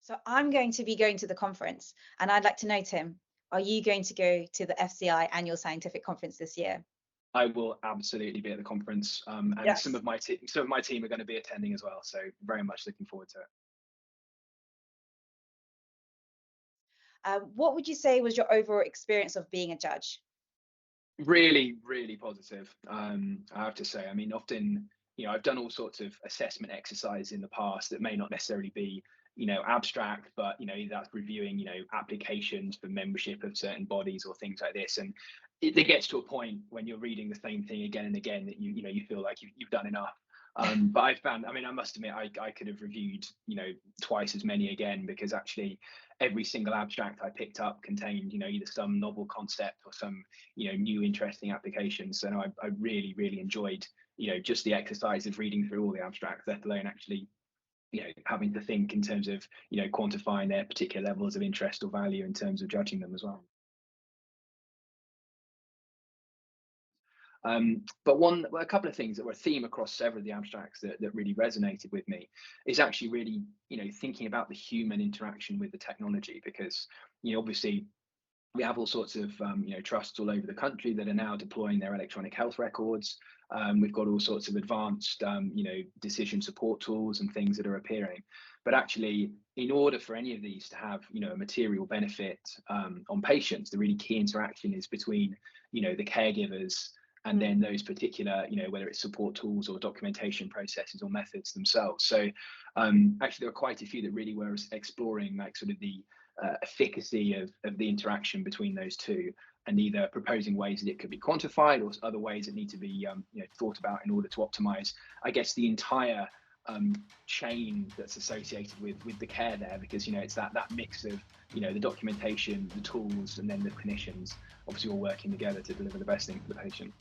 So I'm going to be going to the conference, and I'd like to know, Tim, are you going to go to the FCI Annual Scientific Conference this year? I will absolutely be at the conference, and Yes. some of my team are going to be attending as well. So very much looking forward to it. What would you say was your overall experience of being a judge? Really, really positive. I have to say. I mean, often, I've done all sorts of assessment exercises in the past that may not necessarily be, abstract, but that's reviewing, applications for membership of certain bodies or things like this. And it gets to a point when you're reading the same thing again and again that you feel like you've done enough. But I found, I mean, I must admit, I could have reviewed, twice as many again, because actually every single abstract I picked up contained, either some novel concept or some, new interesting applications. So no, I really, really enjoyed, just the exercise of reading through all the abstracts, let alone actually, having to think in terms of, quantifying their particular levels of interest or value in terms of judging them as well. But a couple of things that were a theme across several of the abstracts that really resonated with me is actually really, thinking about the human interaction with the technology, because, obviously we have all sorts of trusts all over the country that are now deploying their electronic health records. We've got all sorts of advanced decision support tools and things that are appearing. But actually, in order for any of these to have a material benefit on patients, the really key interaction is between the caregivers and then those particular, whether it's support tools or documentation processes or methods themselves. So actually, there are quite a few that really were exploring like sort of the efficacy of the interaction between those two, and either proposing ways that it could be quantified or other ways that need to be thought about in order to optimize, I guess, the entire chain that's associated with the care there, because it's that mix of the documentation, the tools, and then the clinicians obviously all working together to deliver the best thing for the patient.